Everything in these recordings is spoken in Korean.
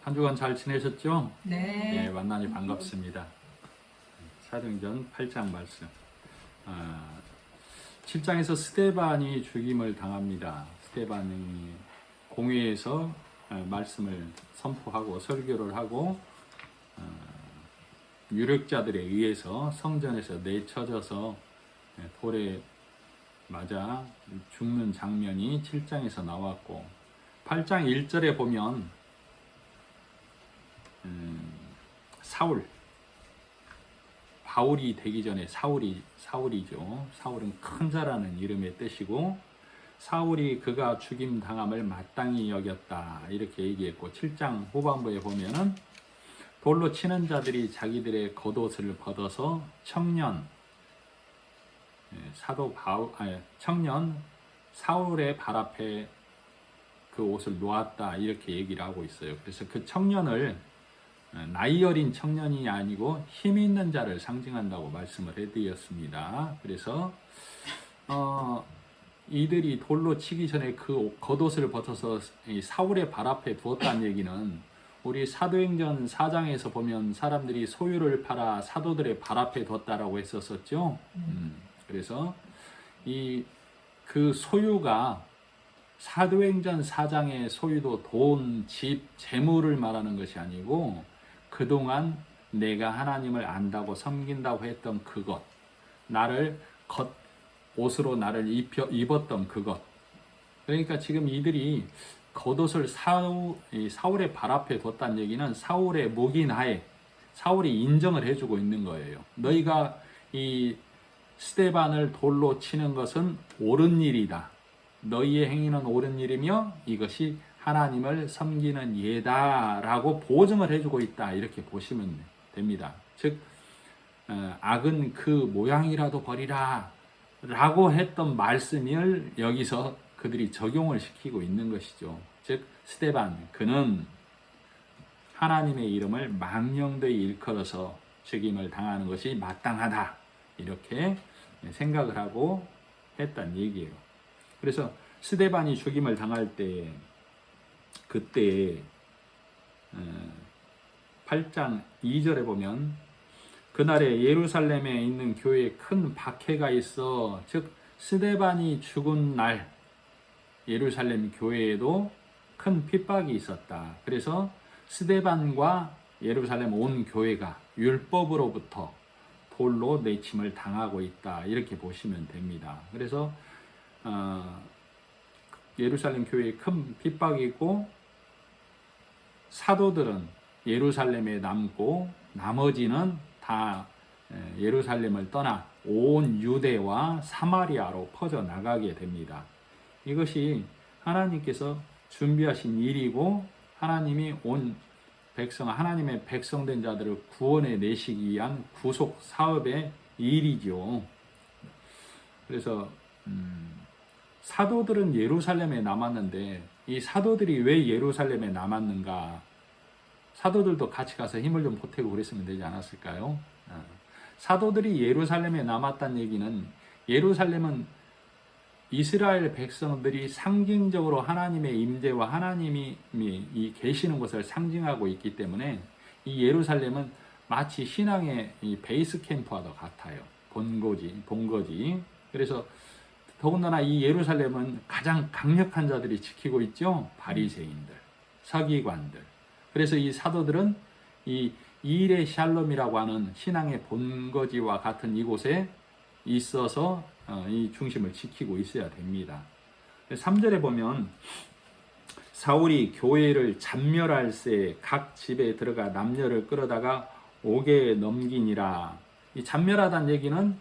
한 주간 잘 지내셨죠? 네. 만나니 반갑습니다. 사도행전 8장 말씀. 7장에서 스데반이 죽임을 당합니다. 스데반이 공회에서 말씀을 선포하고 설교를 하고 유력자들에 의해서 성전에서 내쳐져서 돌에 맞아 죽는 장면이 7장에서 나왔고, 8장 1절에 보면 바울이 되기 전에 사울이죠. 사울은 큰 자라는 이름의 뜻이고, 사울이 그가 죽임 당함을 마땅히 여겼다 이렇게 얘기했고, 7장 후반부에 보면은 돌로 치는 자들이 자기들의 겉옷을 벗어서 청년 사울의 발 앞에 그 옷을 놓았다 이렇게 얘기를 하고 있어요. 그래서 그 청년을 나이 어린 청년이 아니고 힘 있는 자를 상징한다고 말씀을 해드렸습니다. 그래서 이들이 돌로 치기 전에 그 겉옷을 벗어서 사울의 발 앞에 두었다는 얘기는, 우리 사도행전 4장에서 보면 사람들이 소유를 팔아 사도들의 발 앞에 뒀다라고 했었죠. 그래서 그 소유가 사도행전 4장의 소유도 돈, 집, 재물을 말하는 것이 아니고, 그동안 내가 하나님을 안다고 섬긴다고 했던 그것, 나를 옷으로 나를 입었던 그것. 그러니까 지금 이들이 겉옷을 사울의 발 앞에 뒀다는 얘기는 사울의 묵인 하에 사울이 인정을 해주고 있는 거예요. 너희가 이 스데반을 돌로 치는 것은 옳은 일이다. 너희의 행위는 옳은 일이며 이것이 하나님을 섬기는 예다라고 보증을 해주고 있다 이렇게 보시면 됩니다. 즉 악은 그 모양이라도 버리라 라고 했던 말씀을 여기서 그들이 적용을 시키고 있는 것이죠. 즉 스데반, 그는 하나님의 이름을 망령되이 일컬어서 죽임을 당하는 것이 마땅하다 이렇게 생각을 하고 했단 얘기예요. 그래서 스데반이 죽임을 당할 때, 그때 8장 2절에 보면 그날에 예루살렘에 있는 교회에 큰 박해가 있어, 즉 스데반이 죽은 날 예루살렘 교회에도 큰 핍박이 있었다. 그래서 스데반과 예루살렘 온 교회가 율법으로부터 돌로 내침을 당하고 있다 이렇게 보시면 됩니다. 그래서 예루살렘 교회에 큰 핍박이 있고, 사도들은 예루살렘에 남고 나머지는 다 예루살렘을 떠나 온 유대와 사마리아로 퍼져나가게 됩니다. 이것이 하나님께서 준비하신 일이고, 하나님이 하나님의 백성된 자들을 구원해 내시기 위한 구속 사업의 일이죠. 그래서 사도들은 예루살렘에 남았는데, 이 사도들이 왜 예루살렘에 남았는가? 사도들도 같이 가서 힘을 좀 보태고 그랬으면 되지 않았을까요? 사도들이 예루살렘에 남았다는 얘기는, 예루살렘은 이스라엘 백성들이 상징적으로 하나님의 임재와 하나님이 계시는 것을 상징하고 있기 때문에, 이 예루살렘은 마치 신앙의 이 베이스 캠프와도 같아요. 본거지. 그래서 더군다나 이 예루살렘은 가장 강력한 자들이 지키고 있죠. 바리새인들, 서기관들. 그래서 이 사도들은 이 일의 샬롬이라고 하는 신앙의 본거지와 같은 이곳에 있어서 이 중심을 지키고 있어야 됩니다. 3절에 보면 사울이 교회를 잔멸할 새 각 집에 들어가 남녀를 끌어다가 옥에 넘기니라. 이 잔멸하다는 얘기는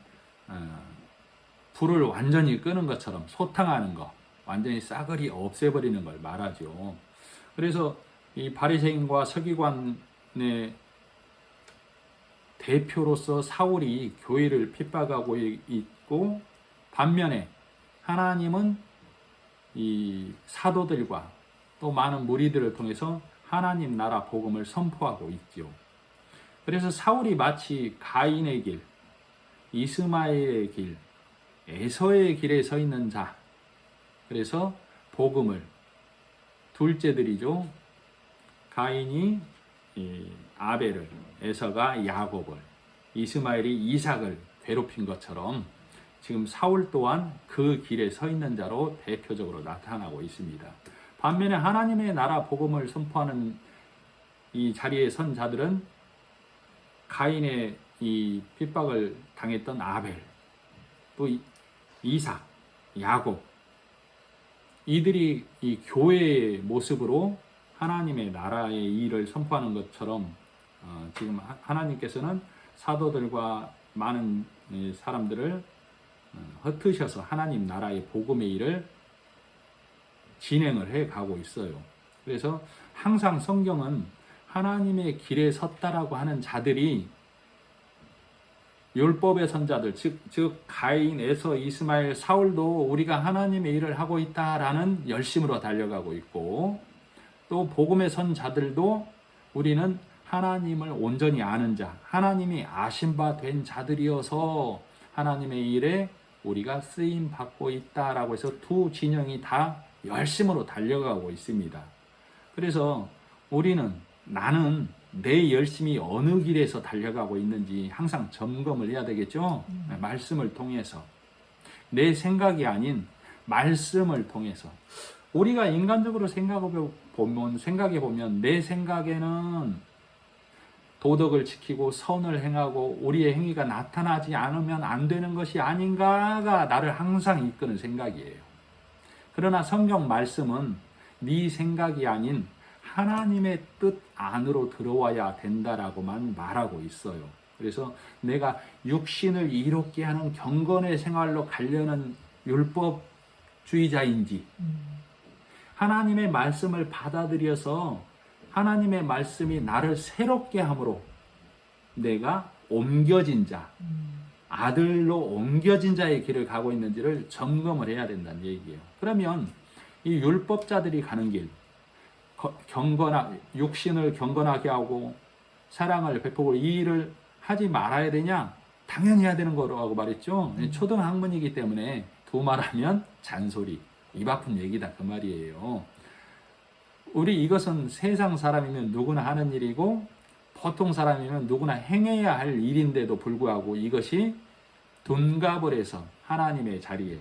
불을 완전히 끄는 것처럼 소탕하는 것, 완전히 싸그리 없애버리는 걸 말하죠. 그래서 이 바리새인과 서기관의 대표로서 사울이 교회를 핍박하고 있고, 반면에 하나님은 이 사도들과 또 많은 무리들을 통해서 하나님 나라 복음을 선포하고 있죠. 그래서 사울이 마치 가인의 길, 이스마엘의 길, 에서의 길에 서 있는 자, 그래서 복음을 둘째들이죠. 가인이 아벨을, 에서가 야곱을, 이스마엘이 이삭을 괴롭힌 것처럼 지금 사울 또한 그 길에 서 있는 자로 대표적으로 나타나고 있습니다. 반면에 하나님의 나라 복음을 선포하는 이 자리에 선 자들은 가인의 이 핍박을 당했던 아벨, 또 이삭, 야곱, 이들이 이 교회의 모습으로 하나님의 나라의 일을 선포하는 것처럼 지금 하나님께서는 사도들과 많은 사람들을 흩으셔서 하나님 나라의 복음의 일을 진행을 해 가고 있어요. 그래서 항상 성경은 하나님의 길에 섰다라고 하는 자들이 율법의 선자들, 즉 가인, 에서, 이스마엘, 사울도 우리가 하나님의 일을 하고 있다라는 열심으로 달려가고 있고, 또 복음의 선자들도 우리는 하나님을 온전히 아는 자, 하나님이 아신 바 된 자들이어서 하나님의 일에 우리가 쓰임 받고 있다라고 해서 두 진영이 다 열심으로 달려가고 있습니다. 그래서 나는 내 열심이 어느 길에서 달려가고 있는지 항상 점검을 해야 되겠죠. 말씀을 통해서, 내 생각이 아닌 말씀을 통해서. 우리가 인간적으로 생각해 보면 내 생각에는 도덕을 지키고 선을 행하고 우리의 행위가 나타나지 않으면 안 되는 것이 아닌가가 나를 항상 이끄는 생각이에요. 그러나 성경 말씀은 네 생각이 아닌 하나님의 뜻 안으로 들어와야 된다라고만 말하고 있어요. 그래서 내가 육신을 이롭게 하는 경건의 생활로 가려는 율법주의자인지, 하나님의 말씀을 받아들여서 하나님의 말씀이 나를 새롭게 함으로 내가 옮겨진 자, 아들로 옮겨진 자의 길을 가고 있는지를 점검을 해야 된다는 얘기예요. 그러면 이 율법자들이 가는 길, 육신을 경건하게 하고 사랑을 베푸고 이 일을 하지 말아야 되냐? 당연히 해야 되는 거라고 말했죠. 초등학문이기 때문에 두말하면 잔소리, 입 아픈 얘기다 그 말이에요. 우리 이것은 세상 사람이면 누구나 하는 일이고 보통 사람이면 누구나 행해야 할 일인데도 불구하고 이것이 둔갑을 해서 하나님의 자리에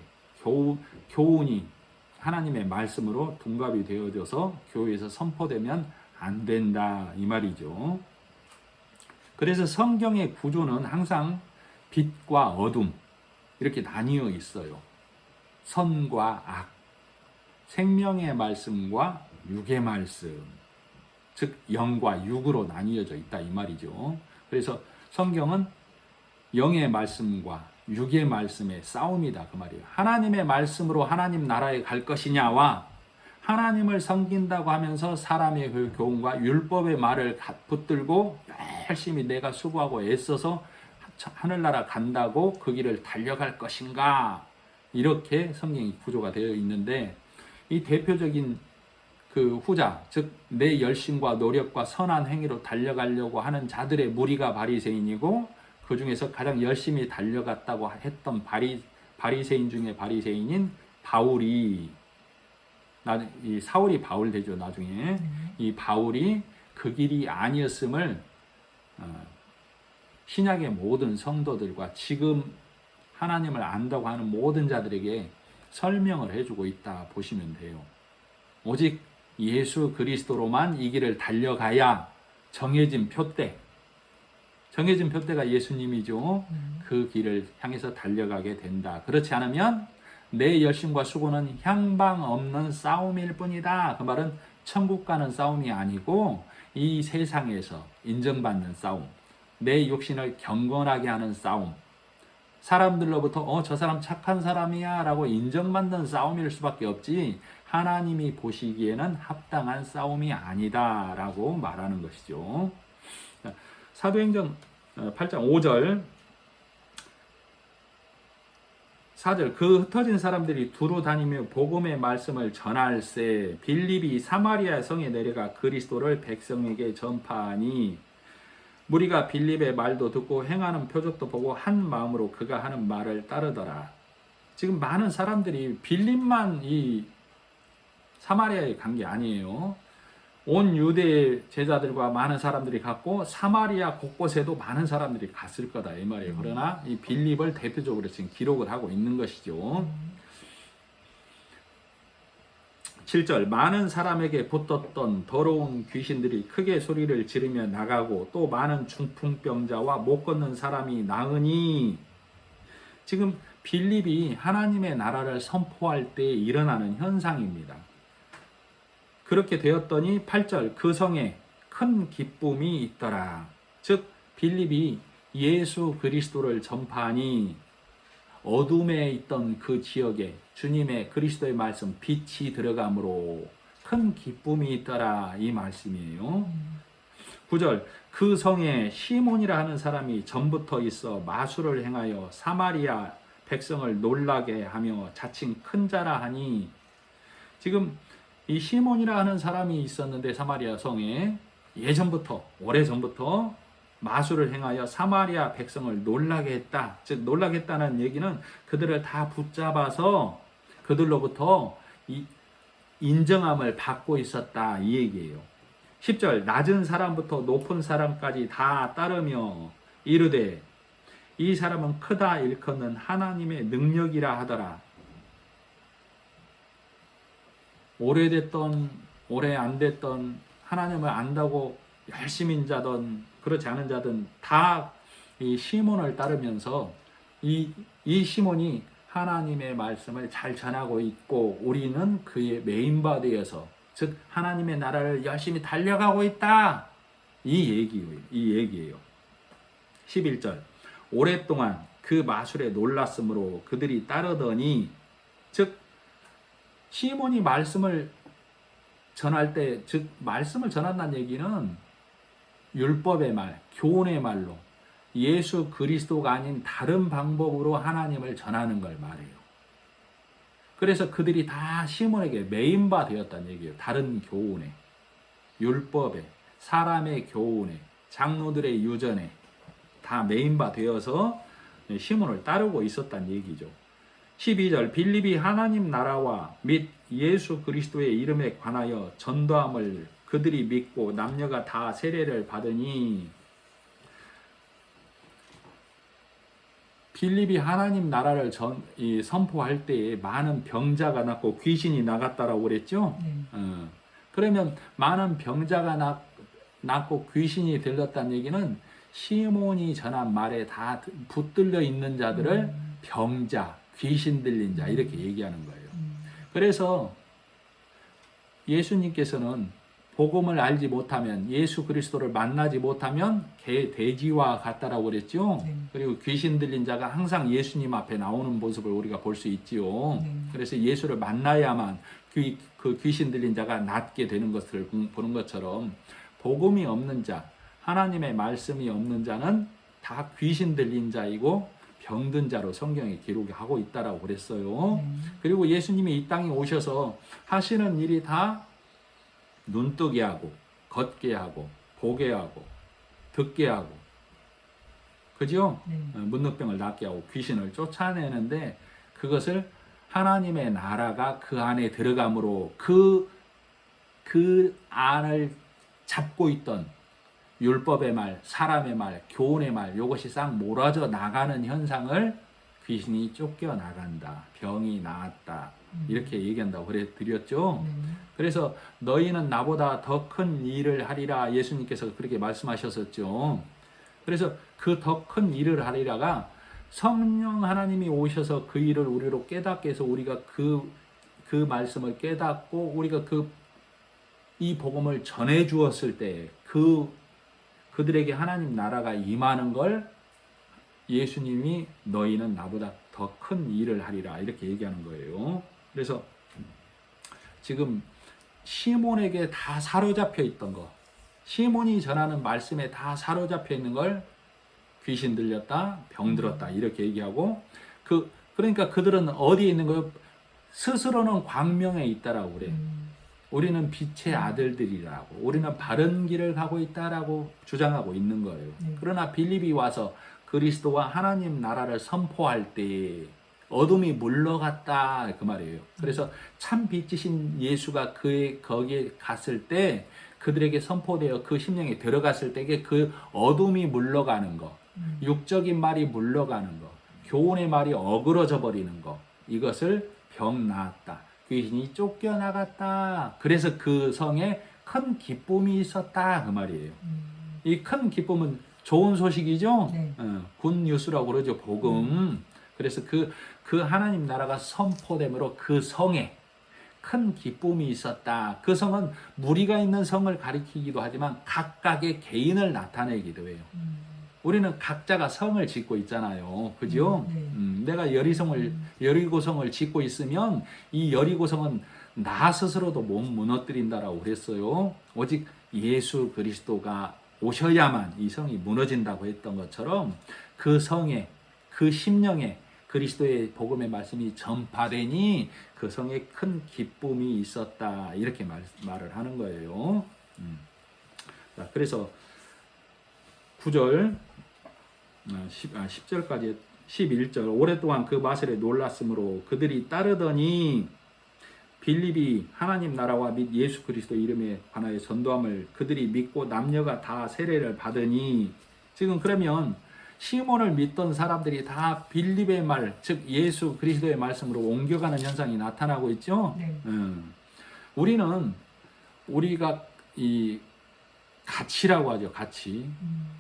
교훈이 하나님의 말씀으로 둔갑이 되어져서 교회에서 선포되면 안 된다 이 말이죠. 그래서 성경의 구조는 항상 빛과 어둠 이렇게 나뉘어 있어요. 선과 악, 생명의 말씀과 육의 말씀, 즉 영과 육으로 나뉘어져 있다 이 말이죠. 그래서 성경은 영의 말씀과 육의 말씀의 싸움이다 그 말이에요. 하나님의 말씀으로 하나님 나라에 갈 것이냐와 하나님을 섬긴다고 하면서 사람의 그 교훈과 율법의 말을 붙들고 열심히 내가 수고하고 애써서 하늘나라 간다고 그 길을 달려갈 것인가, 이렇게 성경이 구조가 되어 있는데, 이 대표적인 그 후자, 즉 내 열심과 노력과 선한 행위로 달려가려고 하는 자들의 무리가 바리새인이고, 그 중에서 가장 열심히 달려갔다고 했던 바리새인 중에 바리새인인 바울이, 이 사울이 바울 되죠 나중에. 이 바울이 그 길이 아니었음을 신약의 모든 성도들과 지금 하나님을 안다고 하는 모든 자들에게 설명을 해주고 있다 보시면 돼요. 오직 예수 그리스도로만 이 길을 달려가야 정해진 표대가 예수님이죠. 그 길을 향해서 달려가게 된다. 그렇지 않으면 내 열심과 수고는 향방 없는 싸움일 뿐이다. 그 말은 천국 가는 싸움이 아니고 이 세상에서 인정받는 싸움, 내 육신을 경건하게 하는 싸움, 사람들로부터 저 사람 착한 사람이야 라고 인정받는 싸움일 수밖에 없지 하나님이 보시기에는 합당한 싸움이 아니다 라고 말하는 것이죠. 사도행전 8장 5절 4절 그 흩어진 사람들이 두루 다니며 복음의 말씀을 전할세 빌립이 사마리아 성에 내려가 그리스도를 백성에게 전파하니 무리가 빌립의 말도 듣고 행하는 표적도 보고 한 마음으로 그가 하는 말을 따르더라. 지금 많은 사람들이 빌립만 이 사마리아에 간 게 아니에요. 온 유대 제자들과 많은 사람들이 갔고 사마리아 곳곳에도 많은 사람들이 갔을 거다 이 말이에요. 그러나 이 빌립을 대표적으로 지금 기록을 하고 있는 것이죠. 7절 많은 사람에게 붙었던 더러운 귀신들이 크게 소리를 지르며 나가고 또 많은 중풍병자와 못 걷는 사람이 나으니 지금 빌립이 하나님의 나라를 선포할 때 일어나는 현상입니다. 그렇게 되었더니 8절 그 성에 큰 기쁨이 있더라. 즉 빌립이 예수 그리스도를 전파하니 어둠에 있던 그 지역에 주님의 그리스도의 말씀 빛이 들어가므로 큰 기쁨이 있더라 이 말씀이에요. 9절 그 성에 시몬이라 하는 사람이 전부터 있어 마술을 행하여 사마리아 백성을 놀라게 하며 자칭 큰 자라 하니 지금 이 시몬이라 하는 사람이 있었는데 사마리아 성에 예전부터 오래전부터 마술을 행하여 사마리아 백성을 놀라게 했다. 즉 놀라게 했다는 얘기는 그들을 다 붙잡아서 그들로부터 이 인정함을 받고 있었다 이 얘기예요. 10절 낮은 사람부터 높은 사람까지 다 따르며 이르되 이 사람은 크다 일컫는 하나님의 능력이라 하더라. 오래됐던 오래 안 됐던 하나님을 안다고 열심인 자든 그렇지 않은 자든 다 이 시몬을 따르면서 이 시몬이 하나님의 말씀을 잘 전하고 있고 우리는 그의 메인바디에서 즉 하나님의 나라를 열심히 달려가고 있다. 이 얘기예요. 11절 오랫동안 그 마술에 놀랐으므로 그들이 따르더니 즉 시몬이 말씀을 전할 때 즉 말씀을 전한다는 얘기는 율법의 말, 교훈의 말로 예수 그리스도가 아닌 다른 방법으로 하나님을 전하는 걸 말해요. 그래서 그들이 다 시몬에게 메인바 되었다는 얘기예요. 다른 교훈에, 율법에, 사람의 교훈에, 장로들의 유전에 다 메인바 되어서 시몬을 따르고 있었다는 얘기죠. 12절 빌립이 하나님 나라와 및 예수 그리스도의 이름에 관하여 전도함을 그들이 믿고 남녀가 다 세례를 받으니 빌립이 하나님 나라를 선포할 때에 많은 병자가 낫고 귀신이 나갔다라고 그랬죠. 그러면 많은 병자가 낫고 귀신이 들렸다는 얘기는 시몬이 전한 말에 다 붙들려 있는 자들을 병자, 귀신 들린 자 이렇게 얘기하는 거예요. 그래서 예수님께서는 복음을 알지 못하면 예수 그리스도를 만나지 못하면 돼지와 같다라고 그랬죠. 그리고 귀신 들린 자가 항상 예수님 앞에 나오는 모습을 우리가 볼 수 있지요. 그래서 예수를 만나야만 그 귀신 들린 자가 낫게 되는 것을 보는 것처럼 복음이 없는 자, 하나님의 말씀이 없는 자는 다 귀신 들린 자이고 병든 자로 성경에 기록하고 있다라고 그랬어요. 그리고 예수님이 이 땅에 오셔서 하시는 일이 다 눈뜨게 하고 걷게 하고 보게 하고 듣게 하고 그죠? 문둥병을 낫게 하고 귀신을 쫓아내는데 그것을 하나님의 나라가 그 안에 들어감으로 그 안을 잡고 있던 율법의 말, 사람의 말, 교훈의 말 이것이 싹 몰아져 나가는 현상을 귀신이 쫓겨 나간다. 병이 나았다. 이렇게 얘기한다고 그래 드렸죠. 그래서 너희는 나보다 더 큰 일을 하리라 예수님께서 그렇게 말씀하셨었죠. 그래서 그 더 큰 일을 하리라가 성령 하나님이 오셔서 그 일을 우리로 깨닫게 해서 우리가 그 말씀을 깨닫고 우리가 이 복음을 전해 주었을 때 그들에게 하나님 나라가 임하는 걸 예수님이 너희는 나보다 더 큰 일을 하리라 이렇게 얘기하는 거예요. 그래서 지금 시몬에게 다 사로잡혀 있던 거, 시몬이 전하는 말씀에 다 사로잡혀 있는 걸 귀신 들렸다, 병 들었다 이렇게 얘기하고 그러니까 그들은 어디에 있는 거예요? 스스로는 광명에 있다라고 그래. 우리는 빛의 아들들이라고, 우리는 바른 길을 가고 있다라고 주장하고 있는 거예요. 그러나 빌립이 와서 그리스도와 하나님 나라를 선포할 때 어둠이 물러갔다 그 말이에요. 그래서 참 빛이신 예수가 거기에 갔을 때 그들에게 선포되어 그 심령에 들어갔을 때에 그 어둠이 물러가는 것, 육적인 말이 물러가는 것, 교훈의 말이 어그러져 버리는 것, 이것을 병 나았다. 귀신이 쫓겨나갔다. 그래서 그 성에 큰 기쁨이 있었다. 그 말이에요. 이 큰 기쁨은 좋은 소식이죠. 네. 굿 뉴스라고 그러죠. 복음. 그래서 그 하나님 나라가 선포됨으로 그 성에 큰 기쁨이 있었다. 그 성은 무리가 있는 성을 가리키기도 하지만 각각의 개인을 나타내기도 해요. 우리는 각자가 성을 짓고 있잖아요. 그죠? 네. 내가 여리고성을 짓고 있으면 이 여리고성은 나 스스로도 못 무너뜨린다라고 그랬어요. 오직 예수 그리스도가 오셔야만 이 성이 무너진다고 했던 것처럼 그 성에, 그 심령에 그리스도의 복음의 말씀이 전파되니 그 성에 큰 기쁨이 있었다. 이렇게 말을 하는 거예요. 자, 그래서 9절, 10절까지 11절 오랫동안 그 마술에 놀랐으므로 그들이 따르더니 빌립이 하나님 나라와 및 예수 그리스도 이름에 관하여 전도함을 그들이 믿고 남녀가 다 세례를 받으니 지금 그러면 시몬을 믿던 사람들이 다 빌립의 말, 즉 예수 그리스도의 말씀으로 옮겨가는 현상이 나타나고 있죠. 네. 우리가 이 가치라고 하죠. 가치.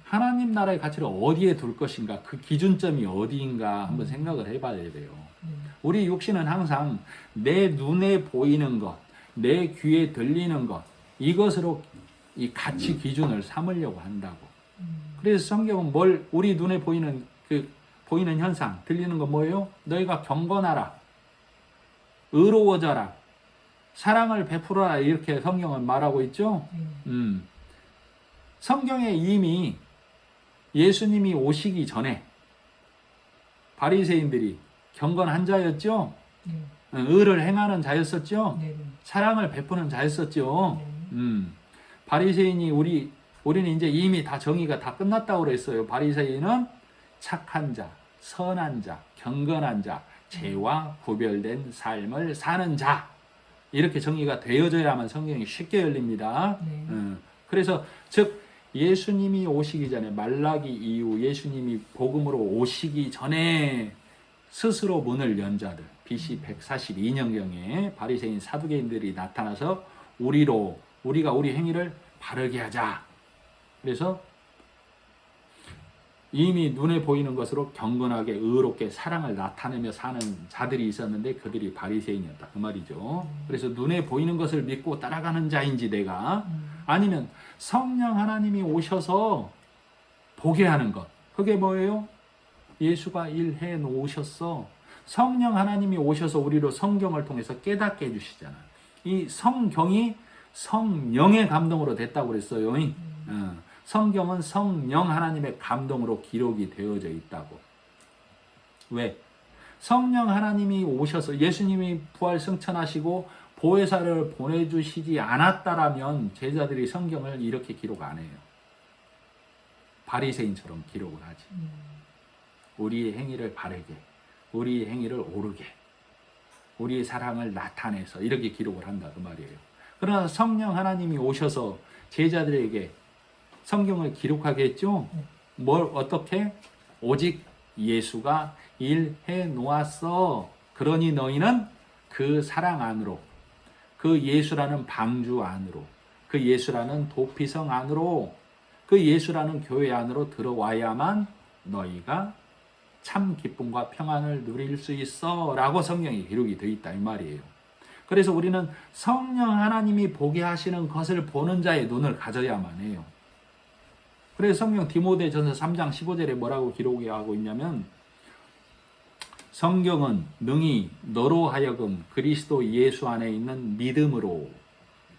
하나님 나라의 가치를 어디에 둘 것인가, 그 기준점이 어디인가 한번 생각을 해봐야 돼요. 우리 육신은 항상 내 눈에 보이는 것, 내 귀에 들리는 것, 이것으로 이 가치 기준을 삼으려고 한다고. 그래서 성경은 우리 눈에 보이는 보이는 현상, 들리는 거 뭐예요? 너희가 경건하라, 의로워져라, 사랑을 베풀어라, 이렇게 성경은 말하고 있죠. 성경에 이미 예수님이 오시기 전에 바리새인들이 경건한 자였죠. 의를 행하는 자였었죠. 사랑을 베푸는 자였었죠. 바리새인이 우리는 이제 이미 다 정의가 다 끝났다고 그랬어요. 바리새인은 착한 자, 선한 자, 경건한 자, 죄와 구별된 삶을 사는 자, 이렇게 정의가 되어져야만 성경이 쉽게 열립니다. 그래서 즉 예수님이 오시기 전에, 말라기 이후 예수님이 복음으로 오시기 전에 스스로 문을 연 자들, BC 142년경에 바리새인 사두개인들이 나타나서 우리가 우리 행위를 바르게 하자. 그래서 이미 눈에 보이는 것으로 경건하게 의롭게 사랑을 나타내며 사는 자들이 있었는데 그들이 바리새인이었다. 그 말이죠. 그래서 눈에 보이는 것을 믿고 따라가는 자인지 내가, 아니면 성령 하나님이 오셔서 보게 하는 것. 그게 뭐예요? 예수가 일해 놓으셨어. 성령 하나님이 오셔서 우리로 성경을 통해서 깨닫게 해주시잖아요. 이 성경이 성령의 감동으로 됐다고 그랬어요. 성경은 성령 하나님의 감동으로 기록이 되어져 있다고. 왜? 성령 하나님이 오셔서 예수님이 부활 승천하시고 보혜사를 보내주시지 않았다라면 제자들이 성경을 이렇게 기록 안 해요. 바리새인처럼 기록을 하지. 우리의 행위를 바르게, 우리의 행위를 오르게, 우리의 사랑을 나타내서 이렇게 기록을 한다 그 말이에요. 그러나 성령 하나님이 오셔서 제자들에게 성경을 기록하게 했죠. 어떻게? 오직 예수가 일해 놓았어. 그러니 너희는 그 사랑 안으로, 그 예수라는 방주 안으로, 그 예수라는 도피성 안으로, 그 예수라는 교회 안으로 들어와야만 너희가 참 기쁨과 평안을 누릴 수 있어 라고 성경에 기록이 되어 있다 이 말이에요. 그래서 우리는 성령 하나님이 보게 하시는 것을 보는 자의 눈을 가져야만 해요. 그래서 성경 디모데전서 3장 15절에 뭐라고 기록하고 있냐면, 성경은 능히 너로 하여금 그리스도 예수 안에 있는 믿음으로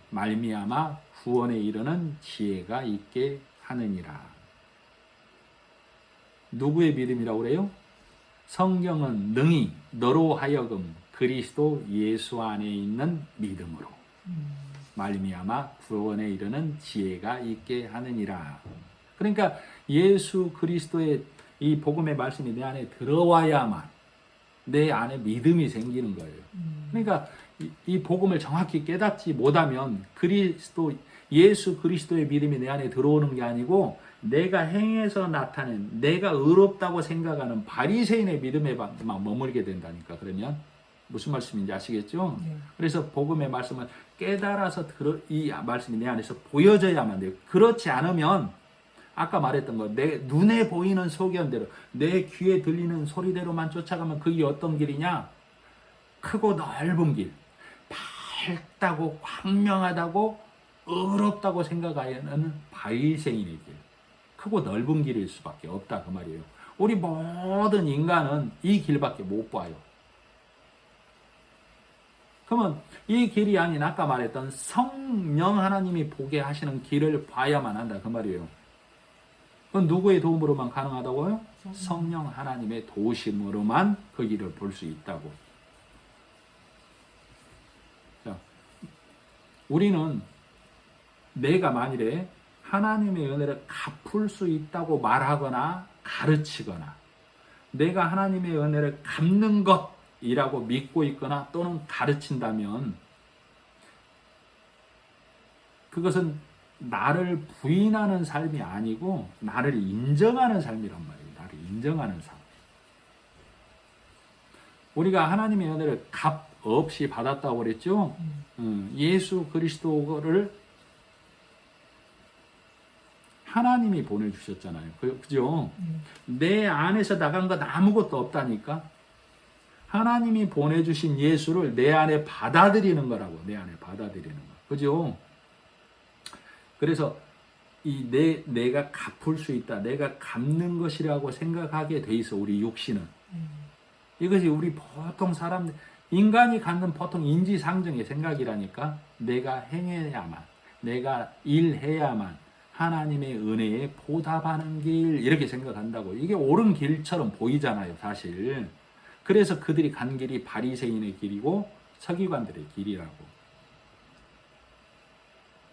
말미암아 구원에 이르는 지혜가 있게 하느니라. 누구의 믿음이라고 그래요? 성경은 능히 너로 하여금 그리스도 예수 안에 있는 믿음으로 말미암아 구원에 이르는 지혜가 있게 하느니라. 그러니까 예수 그리스도의 이 복음의 말씀이 내 안에 들어와야만 내 안에 믿음이 생기는 거예요. 그러니까 이 복음을 정확히 깨닫지 못하면 그리스도 예수 그리스도의 믿음이 내 안에 들어오는 게 아니고 내가 행해서 나타낸 내가 의롭다고 생각하는 바리새인의 믿음에만 머물게 된다니까. 그러면 무슨 말씀인지 아시겠죠? 네. 그래서 복음의 말씀은 깨달아서 이 말씀이 내 안에서 보여져야만 돼요. 그렇지 않으면 아까 말했던 거, 내 눈에 보이는 소견대로, 내 귀에 들리는 소리대로만 쫓아가면 그게 어떤 길이냐? 크고 넓은 길, 밝다고 광명하다고 의롭다고 생각하는 바리새인의 길, 크고 넓은 길일 수밖에 없다 그 말이에요. 우리 모든 인간은 이 길밖에 못 봐요. 그러면 이 길이 아닌 아까 말했던 성령 하나님이 보게 하시는 길을 봐야만 한다 그 말이에요. 그건 누구의 도움으로만 가능하다고요? 성령 하나님의 도우심으로만 그 길을 볼 수 있다고. 자, 우리는 내가 만일에 하나님의 은혜를 갚을 수 있다고 말하거나 가르치거나 내가 하나님의 은혜를 갚는 것이라고 믿고 있거나 또는 가르친다면 그것은 나를 부인하는 삶이 아니고 나를 인정하는 삶이란 말이에요. 나를 인정하는 삶. 우리가 하나님의 은혜를 값 없이 받았다고 그랬죠? 예수 그리스도를 하나님이 보내주셨잖아요. 그죠? 내 안에서 나간 것 아무것도 없다니까? 하나님이 보내주신 예수를 내 안에 받아들이는 거라고. 내 안에 받아들이는 거. 그죠? 그래서 내가 갚을 수 있다. 내가 갚는 것이라고 생각하게 돼 있어. 우리 육신은. 이것이 우리 보통 사람들, 인간이 갖는 보통 인지상정의 생각이라니까. 내가 행해야만, 내가 일해야만 하나님의 은혜에 보답하는 길 이렇게 생각한다고. 이게 옳은 길처럼 보이잖아요, 사실. 그래서 그들이 간 길이 바리새인의 길이고 서기관들의 길이라고.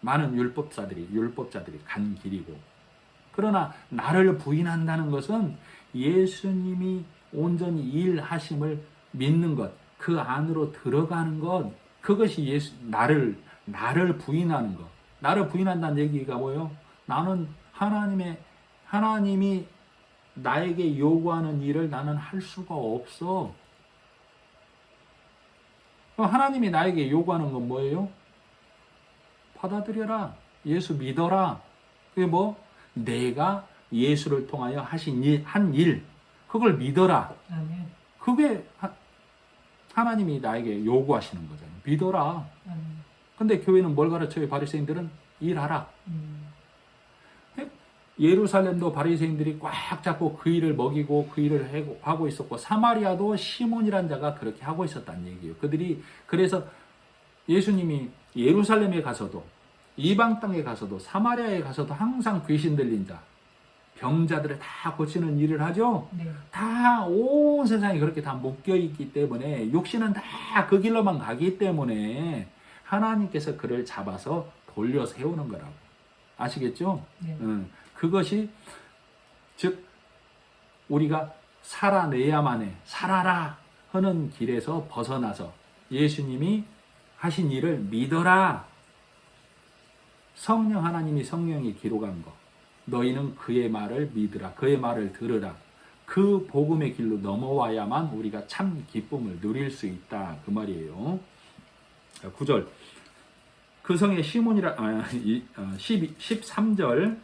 많은 율법자들이 간 길이고. 그러나 나를 부인한다는 것은 예수님이 온전히 일하심을 믿는 것, 그 안으로 들어가는 것, 그것이 나를 부인하는 것. 나를 부인한다는 얘기가 뭐예요? 나는 하나님이 나에게 요구하는 일을 나는 할 수가 없어. 그럼 하나님이 나에게 요구하는 건 뭐예요? 받아들여라. 예수 믿어라. 그게 뭐? 내가 예수를 통하여 한 일, 그걸 믿어라. 아멘. 그게 하나님이 나에게 요구하시는 거잖아요. 믿어라. 아멘. 근데 교회는 뭘 가르쳐요? 바리새인들은 일하라. 예루살렘도 바리새인들이 꽉 잡고 그 일을 먹이고 그 일을 하고 있었고 사마리아도 시몬이란 자가 그렇게 하고 있었다는 얘기예요. 그래서 예수님이 예루살렘에 가서도 이방 땅에 가서도 사마리아에 가서도 항상 귀신 들린 자, 병자들을 다 고치는 일을 하죠. 네. 다 온 세상이 그렇게 다 묶여 있기 때문에 육신은 다 그 길로만 가기 때문에 하나님께서 그를 잡아서 돌려 세우는 거라고. 아시겠죠? 네. 그것이 즉 우리가 살아내야만 해. 살아라 하는 길에서 벗어나서 예수님이 하신 일을 믿어라. 성령 하나님이 성령이 기록한 거. 너희는 그의 말을 믿으라. 그의 말을 들으라. 그 복음의 길로 넘어와야만 우리가 참 기쁨을 누릴 수 있다. 그 말이에요. 9절. 그 성에 시몬이라 13절.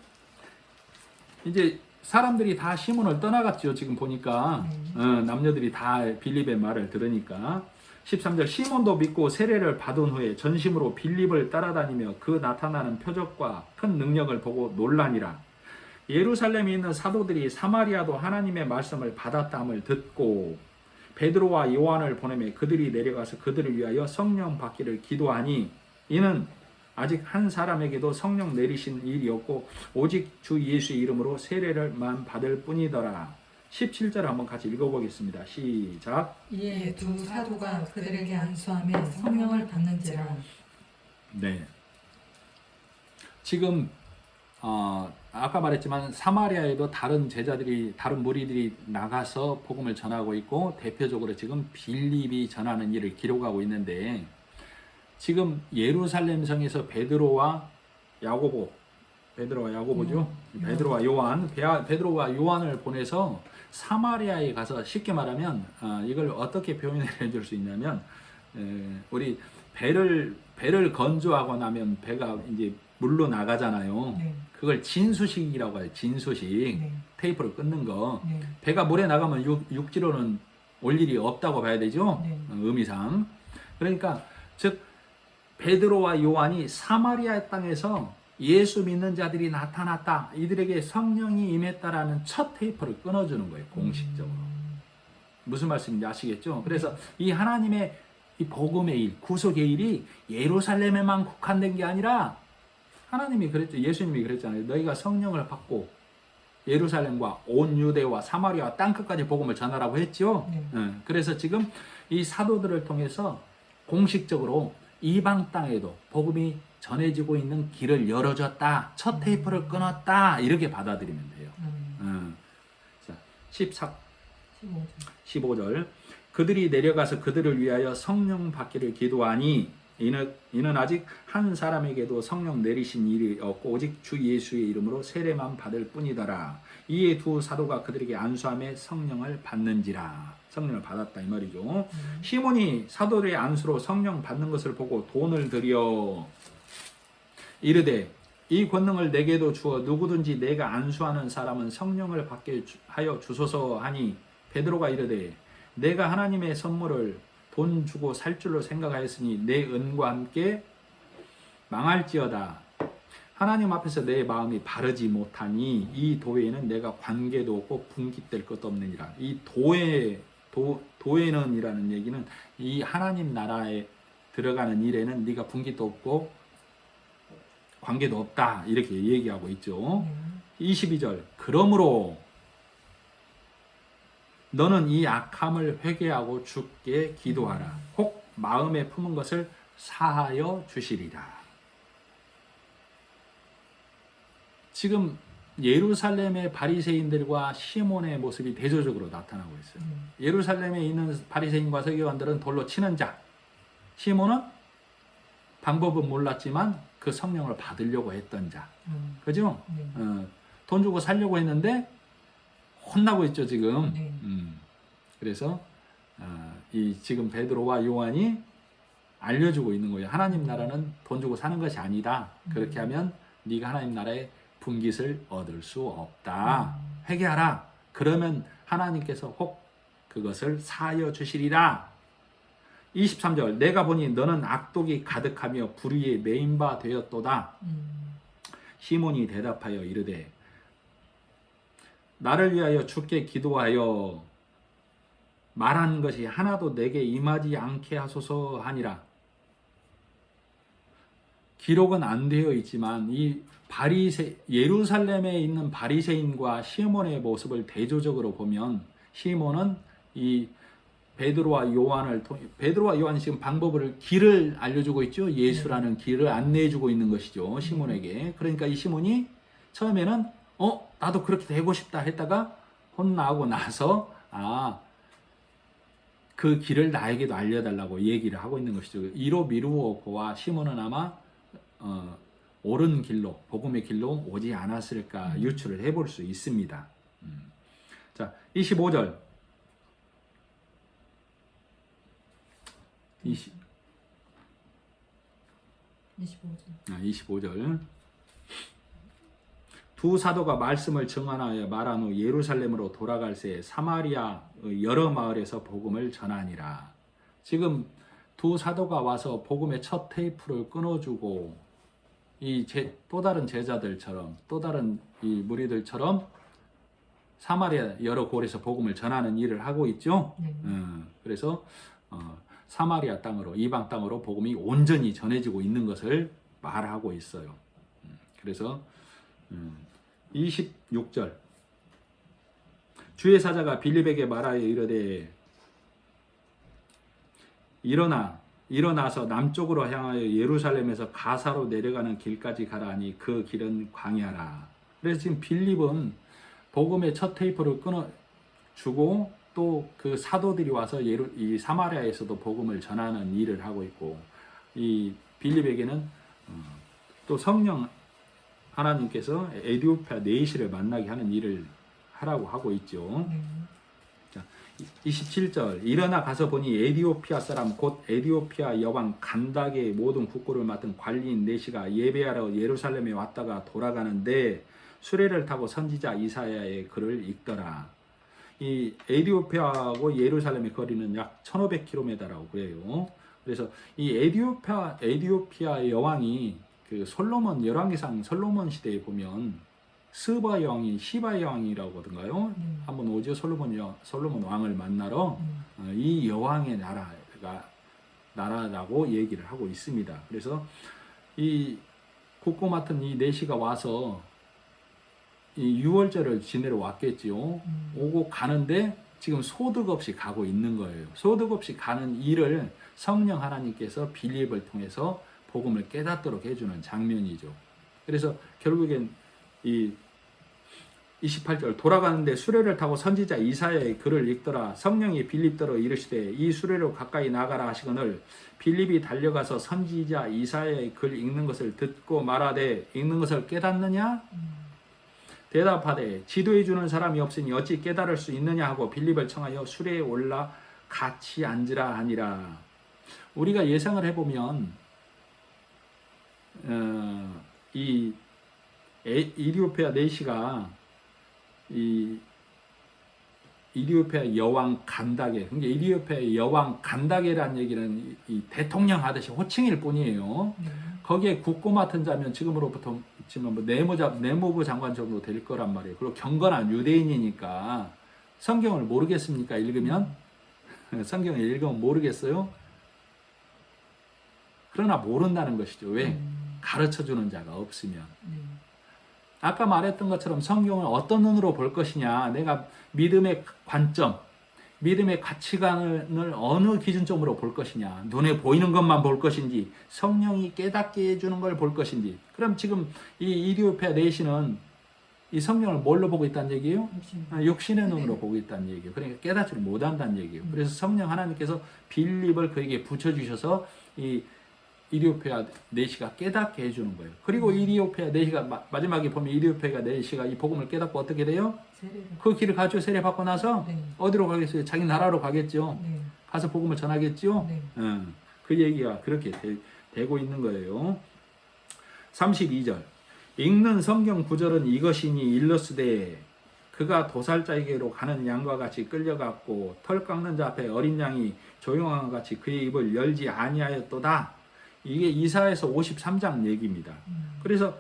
이제 사람들이 다 시몬을 떠나갔죠. 지금 보니까 남녀들이 다 빌립의 말을 들으니까 13절 시몬도 믿고 세례를 받은 후에 전심으로 빌립을 따라다니며 그 나타나는 표적과 큰 능력을 보고 놀라니라. 예루살렘에 있는 사도들이 사마리아도 하나님의 말씀을 받았다함을 듣고 베드로와 요한을 보내매 그들이 내려가서 그들을 위하여 성령 받기를 기도하니 이는 아직 한 사람에게도 성령 내리신 일이 없고 오직 주 예수의 이름으로 세례를만 받을 뿐이더라. 17절 한번 같이 읽어보겠습니다. 시작. 이에 두 사도가 그들에게 안수하며 성령을 받는지라. 네. 지금 아까 말했지만 사마리아에도 다른 무리들이 나가서 복음을 전하고 있고 대표적으로 지금 빌립이 전하는 일을 기록하고 있는데 지금 예루살렘 성에서 베드로와 야고보, 베드로와 야고보죠. 음. 베드로와 요한, 베드로와 요한을 보내서 사마리아에 가서 쉽게 말하면 이걸 어떻게 표현해 줄 수 있냐면 우리 배를 건조하고 나면 배가 이제 물로 나가잖아요. 네. 그걸 진수식이라고 해요. 진수식. 네. 테이프를 끊는 거. 네. 배가 물에 나가면 육지로는 올 일이 없다고 봐야 되죠. 네. 의미상. 그러니까 즉 베드로와 요한이 사마리아 땅에서 예수 믿는 자들이 나타났다. 이들에게 성령이 임했다라는 첫 테이프를 끊어주는 거예요. 공식적으로. 무슨 말씀인지 아시겠죠? 그래서 이 하나님의 이 복음의 일, 구속의 일이 예루살렘에만 국한된 게 아니라 하나님이 그랬죠. 예수님이 그랬잖아요. 너희가 성령을 받고 예루살렘과 온 유대와 사마리아 땅끝까지 복음을 전하라고 했죠. 네. 그래서 지금 이 사도들을 통해서 공식적으로 이방 땅에도 복음이 전해지고 있는 길을 열어줬다. 첫 테이프를 끊었다. 이렇게 받아들이면 돼요. 자, 15절. 그들이 내려가서 그들을 위하여 성령 받기를 기도하니 이는 아직 한 사람에게도 성령 내리신 일이 없고 오직 주 예수의 이름으로 세례만 받을 뿐이더라. 이에 두 사도가 그들에게 안수함에 성령을 받는지라. 성령을 받았다 이 말이죠. 시몬이 사도들의 안수로 성령 받는 것을 보고 돈을 들여 이르되 이 권능을 내게도 주어 누구든지 내가 안수하는 사람은 성령을 받게 하여 주소서 하니 베드로가 이르되 내가 하나님의 선물을 돈 주고 살 줄로 생각하였으니 내 은과 함께 망할지어다. 하나님 앞에서 내 마음이 바르지 못하니 이 도에는 내가 관계도 없고 분깃될 것도 없느니라. 이 도에는 이라는 얘기는 이 하나님 나라에 들어가는 일에는 네가 분깃도 없고 관계도 없다. 이렇게 얘기하고 있죠. 22절. 그러므로 너는 이 악함을 회개하고 주께 기도하라. 혹 마음에 품은 것을 사하여 주시리라. 지금 예루살렘의 바리새인들과 시몬의 모습이 대조적으로 나타나고 있어요. 예루살렘에 있는 바리새인과 서기관들은 돌로 치는 자. 시몬은 방법은 몰랐지만 그 성령을 받으려고 했던 자. 그죠? 돈 주고 살려고 했는데 혼나고 있죠, 지금. 네. 그래서 이 지금 베드로와 요한이 알려주고 있는 거예요. 하나님 나라는 돈 주고 사는 것이 아니다. 그렇게 하면 네가 하나님 나라의 분깃을 얻을 수 없다. 회개하라. 그러면 하나님께서 혹 그것을 사하여 주시리라. 23절. 내가 보니 너는 악독이 가득하며 불의에 매인 바 되었도다. 시몬이 대답하여 이르되 나를 위하여 주께 기도하여 말한 것이 하나도 내게 임하지 않게 하소서 하니라. 기록은 안 되어 있지만 이 예루살렘에 있는 바리새인과 시몬의 모습을 대조적으로 보면 시몬은 이 베드로와 요한이 지금 길을 알려주고 있죠. 예수라는 길을 안내해주고 있는 것이죠. 시몬에게. 그러니까 이 시몬이 처음에는 나도 그렇게 되고 싶다 했다가 혼나고 나서 그 길을 나에게도 알려달라고 얘기를 하고 있는 것이죠. 이로 미루어 보아 시몬은 아마 옳은 길로 복음의 길로 오지 않았을까 유추를 해볼 수 있습니다. 자, 25절. 25절. 두 사도가 말씀을 증언하여 말한 후 예루살렘으로 돌아갈 새 사마리아 여러 마을에서 복음을 전하니라. 지금 두 사도가 와서 복음의 첫 테이프를 끊어주고 또 다른 제자들처럼 또 다른 이 무리들처럼 사마리아 여러 곳에서 복음을 전하는 일을 하고 있죠. 그래서 사마리아 땅으로 이방 땅으로 복음이 온전히 전해지고 있는 것을 말하고 있어요. 그래서 26절. 주의 사자가 빌립에게 말하여 이르되 일어나서 남쪽으로 향하여 예루살렘에서 가사로 내려가는 길까지 가라 하니 그 길은 광야라. 그래서 지금 빌립은 복음의 첫 테이프를 끊어주고 또 그 사도들이 와서 이 사마리아에서도 복음을 전하는 일을 하고 있고 이 빌립에게는 또 성령 하나님께서 에디오피아 내시를 만나게 하는 일을 하라고 하고 있죠. 네. 자, 27절 일어나 가서 보니 에디오피아 사람 곧 에디오피아 여왕 간닥의 모든 국고를 맡은 관리인 내시가 예배하러 예루살렘에 왔다가 돌아가는데 수레를 타고 선지자 이사야의 글을 읽더라. 이 에디오피아하고 예루살렘의 거리는 약 1500km라고 그래요. 그래서 이 에디오피아 여왕이 그 솔로몬 열왕기상 솔로몬 시대에 보면 스바 여왕이 시바 여왕이라고 하던가요? 한번 오죠. 솔로몬 왕을 만나러 이 여왕의 나라라고 얘기를 하고 있습니다. 그래서 이 국고 맡은 이 내시가 와서 이 유월절을 지내러 왔겠지요. 오고 가는데 지금 소득 없이 가고 있는 거예요. 소득 없이 가는 일을 성령 하나님께서 빌립을 통해서 복음을 깨닫도록 해주는 장면이죠. 그래서 결국엔 이 28절 돌아가는데 수레를 타고 선지자 이사야의 글을 읽더라. 성령이 빌립더러 이르시되 이 수레로 가까이 나가라 하시거늘 빌립이 달려가서 선지자 이사야의 글 읽는 것을 듣고 말하되 읽는 것을 깨닫느냐? 대답하되 지도해 주는 사람이 없으니 어찌 깨달을 수 있느냐 하고 빌립을 청하여 수레에 올라 같이 앉으라 하니라. 우리가 예상을 해보면 이 이디오피아 내시가 이 이디오피아 여왕 간다게, 그러니까 이디오피아 여왕 간다게라는 얘기는 이 대통령 하듯이 호칭일 뿐이에요. 거기에 국고 맡은 자면 지금으로부터 지금 뭐 내무부 장관 정도 될 거란 말이에요. 그리고 경건한 유대인이니까 성경을 모르겠습니까? 읽으면 성경을 읽으면 모르겠어요. 그러나 모른다는 것이죠. 왜? 가르쳐 주는 자가 없으면. 아까 말했던 것처럼 성경을 어떤 눈으로 볼 것이냐, 내가 믿음의 관점, 믿음의 가치관을 어느 기준점으로 볼 것이냐, 눈에 보이는 것만 볼 것인지, 성령이 깨닫게 해주는 걸 볼 것인지. 그럼 지금 이 이디오피아 내시는 이 성령을 뭘로 보고 있다는 얘기예요? 육신의 눈으로 보고 있다는 얘기예요. 그러니까 깨닫지를 못한다는 얘기예요. 그래서 성령 하나님께서 빌립을 그에게 붙여주셔서 이 이디오피아 내시가 깨닫게 해주는 거예요. 그리고 이디오피아 내시가 마지막에 보면 이디오피아 내시가 이 복음을 깨닫고 어떻게 돼요? 그 길을 가지고 세례 받고 나서 어디로 가겠어요? 자기 나라로 가겠죠. 가서 복음을 전하겠죠. 그 얘기가 그렇게 되고 있는 거예요. 32절 읽는 성경 구절은 이것이니 일러스되 그가 도살자에게로 가는 양과 같이 끌려갔고 털 깎는 자 앞에 어린 양이 조용한 것 같이 그의 입을 열지 아니하였도다. 이게 이사야서 53장 얘기입니다. 그래서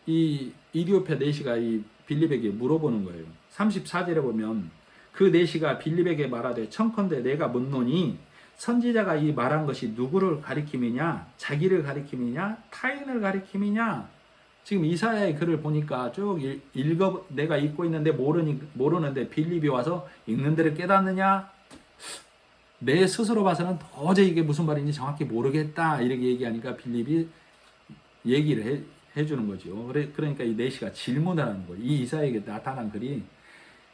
이 이디오피아 내시가 이 빌립에게 물어보는 거예요. 34절에 보면 그 내시가 빌립에게 말하되 청컨대 내가 묻노니 선지자가 이 말한 것이 누구를 가리킴이냐, 자기를 가리킴이냐, 타인을 가리킴이냐. 지금 이사야의 글을 보니까 쭉 내가 읽고 있는데 모르는데 빌립이 와서 읽는 데를 깨닫느냐, 내 스스로 봐서는 도저히 이게 무슨 말인지 정확히 모르겠다 이렇게 얘기하니까 빌립이 얘기를 해주는 거죠. 그러니까 이 내시가 질문을 하는 거예요. 이 이사야에게 나타난 글이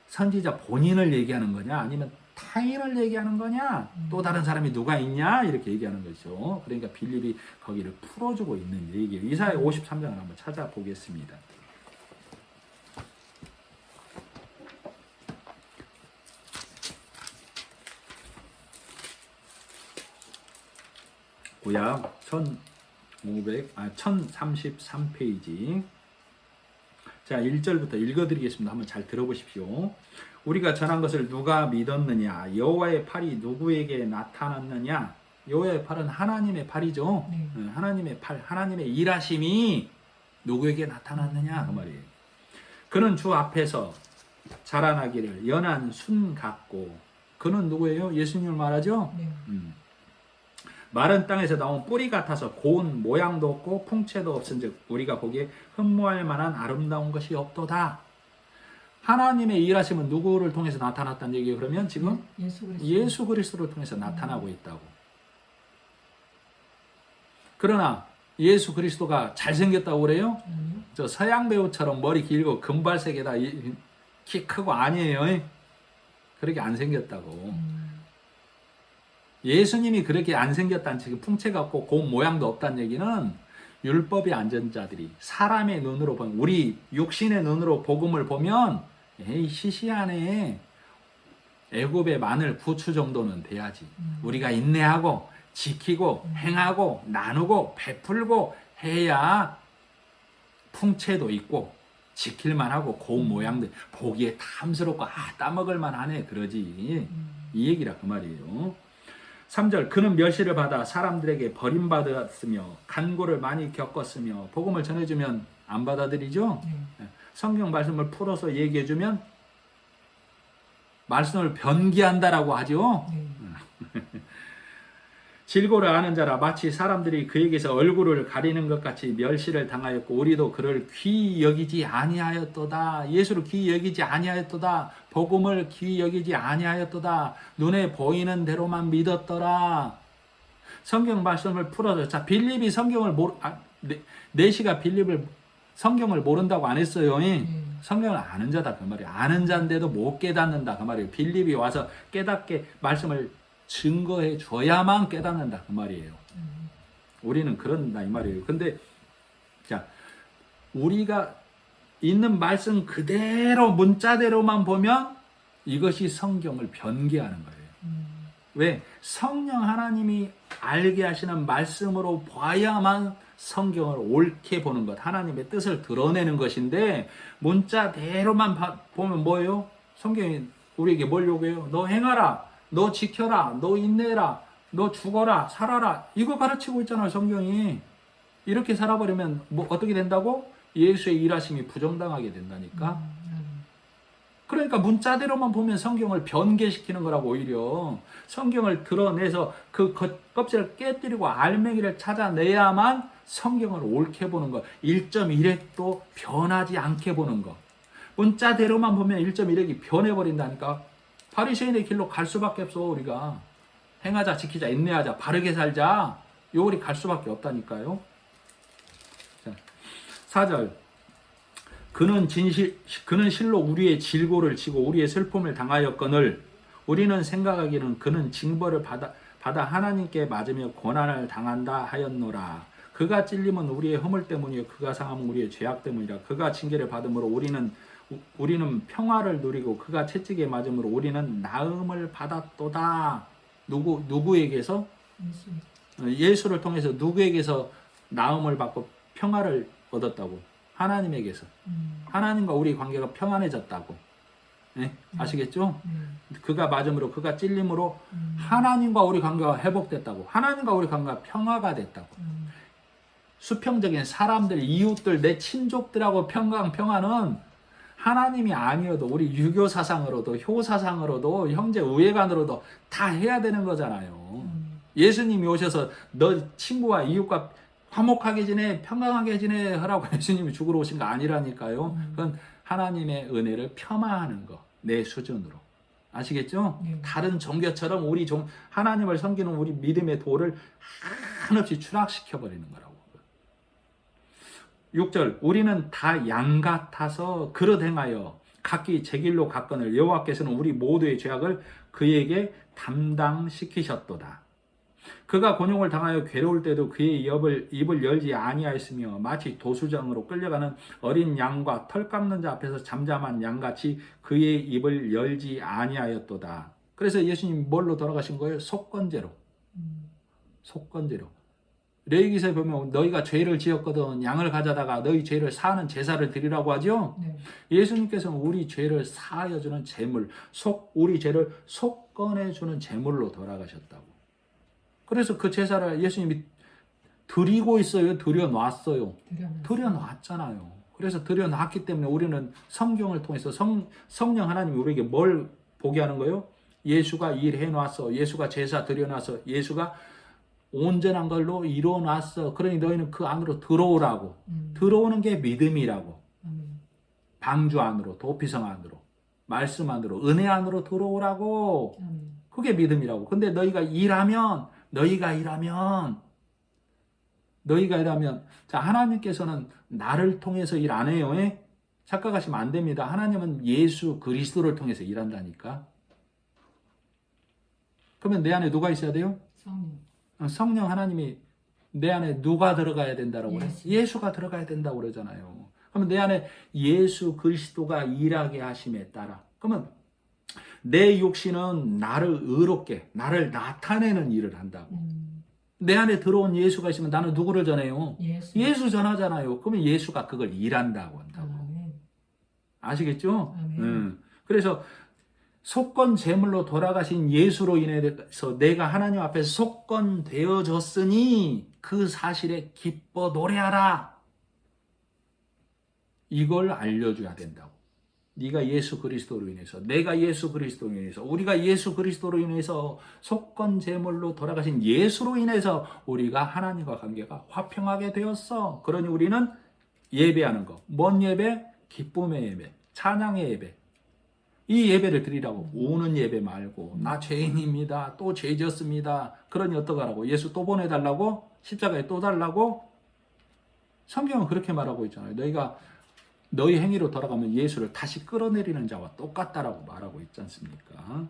선지자 본인을 얘기하는 거냐 아니면 타인을 얘기하는 거냐, 또 다른 사람이 누가 있냐 이렇게 얘기하는 거죠. 그러니까 빌립이 거기를 풀어주고 있는 얘기예요. 이사야 53장을 한번 찾아보겠습니다. 구약 1033페이지. 자, 1절부터 읽어드리겠습니다. 한번 잘 들어보십시오. 우리가 전한 것을 누가 믿었느냐? 여호와의 팔이 누구에게 나타났느냐? 여호와의 팔은 하나님의 팔이죠. 하나님의 팔, 하나님의 일하심이 누구에게 나타났느냐? 그 말이에요. 그는 주 앞에서 자라나기를 연한 순 같고, 그는 누구예요? 예수님을 말하죠? 마른 땅에서 나온 뿌리 같아서 고운 모양도 없고 풍채도 없은즉 우리가 보기에 흠모할 만한 아름다운 것이 없도다. 하나님의 일하심은 누구를 통해서 나타났다는 얘기예요? 그러면 지금 예수 그리스도를 통해서 나타나고 있다고. 그러나 예수 그리스도가 잘생겼다고 그래요? 저 서양 배우처럼 머리 길고 금발색에다 키 크고 아니에요. 그렇게 안 생겼다고. 예수님이 그렇게 안 생겼다는, 지금 풍채가 없고 고운 모양도 없다는 얘기는 율법에 앉은 자들이 사람의 눈으로 보면, 우리 육신의 눈으로 복음을 보면 에이 시시하네, 애굽의 마늘 부추 정도는 돼야지. 우리가 인내하고 지키고 행하고 나누고 베풀고 해야 풍채도 있고 지킬만하고 고운 모양들 보기에 탐스럽고 따먹을만 하네 그러지. 이 얘기라 그 말이에요. 3절, 그는 멸시를 받아 사람들에게 버림받았으며 간고를 많이 겪었으며. 복음을 전해주면 안 받아들이죠. 성경 말씀을 풀어서 얘기해주면 말씀을 변기한다라고 하죠. 질고를 아는 자라 마치 사람들이 그에게서 얼굴을 가리는 것 같이 멸시를 당하였고 우리도 그를 귀히 여기지 아니하였도다. 예수를 귀히 여기지 아니하였도다. 복음을 귀히 여기지 아니하였도다. 눈에 보이는 대로만 믿었더라. 성경 말씀을 풀어서, 자, 빌립이 성경을 네시가 빌립을 성경을 모른다고 안 했어요. 성경을 아는 자다 그 말이에요. 아는 자인데도 못 깨닫는다 그 말이에요. 빌립이 와서 깨닫게 말씀을 증거해 줘야만 깨닫는다 그 말이에요. 우리는 그런다 이 말이에요. 근데 자, 우리가 있는 말씀 그대로 문자대로만 보면 이것이 성경을 변개하는 거예요. 왜? 성령 하나님이 알게 하시는 말씀으로 봐야만 성경을 옳게 보는 것, 하나님의 뜻을 드러내는 것인데 문자대로만 보면 뭐예요? 성경이 우리에게 뭘 요구해요? 너 행하라, 너 지켜라, 너 인내라, 너 죽어라, 살아라. 이거 가르치고 있잖아요, 성경이. 이렇게 살아버리면 뭐 어떻게 된다고? 예수의 일하심이 부정당하게 된다니까. 그러니까 문자대로만 보면 성경을 변개시키는 거라고. 오히려 성경을 드러내서 그 껍질을 깨뜨리고 알맹이를 찾아내야만 성경을 옳게 보는 거. 1.1핵도 변하지 않게 보는 거. 문자대로만 보면 1.1핵이 변해버린다니까. 바리새인의 길로 갈 수밖에 없어. 우리가 행하자, 지키자, 인내하자, 바르게 살자, 요리 갈 수밖에 없다니까요. 자, 4절, 그는 실로 우리의 질고를 지고 우리의 슬픔을 당하였거늘 우리는 생각하기는 그는 징벌을 받아 하나님께 맞으며 고난을 당한다 하였노라. 그가 찔림은 우리의 허물 때문이요 그가 상함은 우리의 죄악 때문이라. 그가 징계를 받음으로 우리는 평화를 누리고 그가 채찍에 맞음으로 우리는 나음을 받았도다. 누구에게서? 예수를 통해서 누구에게서 나음을 받고 평화를 얻었다고? 하나님에게서. 하나님과 우리 관계가 평안해졌다고. 네? 아시겠죠? 그가 맞음으로 그가 찔림으로 하나님과 우리 관계가 회복됐다고. 하나님과 우리 관계가 평화가 됐다고. 수평적인 사람들, 이웃들, 내 친족들하고 평화는 하나님이 아니어도 우리 유교 사상으로도 효 사상으로도 형제 우애간으로도 다 해야 되는 거잖아요. 예수님이 오셔서 너 친구와 이웃과 화목하게 지내, 평강하게 지내 하라고 예수님이 죽으러 오신 거 아니라니까요. 그건 하나님의 은혜를 폄하하는 거, 내 수준으로. 아시겠죠? 다른 종교처럼 하나님을 섬기는 우리 믿음의 도를 한없이 추락시켜버리는 거라고. 6절, 우리는 다 양 같아서 그릇 행하여 각기 제 길로 갔거늘 여호와께서는 우리 모두의 죄악을 그에게 담당시키셨도다. 그가 곤욕을 당하여 괴로울 때도 그의 입을 열지 아니하였으며 마치 도수장으로 끌려가는 어린 양과 털 깎는 자 앞에서 잠잠한 양같이 그의 입을 열지 아니하였도다. 그래서 예수님이 뭘로 돌아가신 거예요? 속건제로. 속건제로. 레위기서에 보면 너희가 죄를 지었거든 양을 가져다가 너희 죄를 사하는 제사를 드리라고 하죠. 예수님께서는 우리 죄를 사하여주는 제물, 우리 죄를 속건해주는 제물로 돌아가셨다고. 그래서 그 제사를 예수님이 드리고 있어요? 드려놨어요? 드려놨잖아요. 그래서 드려놨기 때문에 우리는 성경을 통해서 성령 하나님이 우리에게 뭘 보게 하는 거예요? 예수가 일해놨어. 예수가 제사 드려놨어. 예수가 온전한 걸로 이뤄놨어. 그러니 너희는 그 안으로 들어오라고. 들어오는 게 믿음이라고. 방주 안으로, 도피성 안으로, 말씀 안으로, 은혜 안으로 들어오라고. 그게 믿음이라고. 근데 너희가 일하면 자, 하나님께서는 나를 통해서 일 안 해요. 착각하시면 안 됩니다. 하나님은 예수 그리스도를 통해서 일한다니까. 그러면 내 안에 누가 있어야 돼요? 성령 하나님이 내 안에 누가 들어가야 된다고 그래? 예수가 들어가야 된다고 그러잖아요. 그러면 내 안에 예수 그리스도가 일하게 하심에 따라, 그러면 내 육신은 나를 의롭게, 나를 나타내는 일을 한다고. 내 안에 들어온 예수가 있으면 나는 누구를 전해요? 예수 전하잖아요. 그러면 예수가 그걸 일한다고 한다고. 아멘. 아시겠죠? 아멘. 그래서 속건 제물로 돌아가신 예수로 인해서 내가 하나님 앞에서 속건 되어졌으니 그 사실에 기뻐 노래하라. 이걸 알려줘야 된다고. 네가 예수 그리스도로 인해서, 내가 예수 그리스도로 인해서, 우리가 예수 그리스도로 인해서 속건 제물로 돌아가신 예수로 인해서 우리가 하나님과 관계가 화평하게 되었어. 그러니 우리는 예배하는 거. 뭔 예배? 기쁨의 예배, 찬양의 예배. 이 예배를 드리라고. 우는 예배 말고, 나 죄인입니다, 또 죄 지었습니다, 그러니 어떡하라고? 예수 또 보내달라고? 십자가에 또 달라고? 성경은 그렇게 말하고 있잖아요. 너희가 너희 행위로 돌아가면 예수를 다시 끌어내리는 자와 똑같다라고 말하고 있지 않습니까?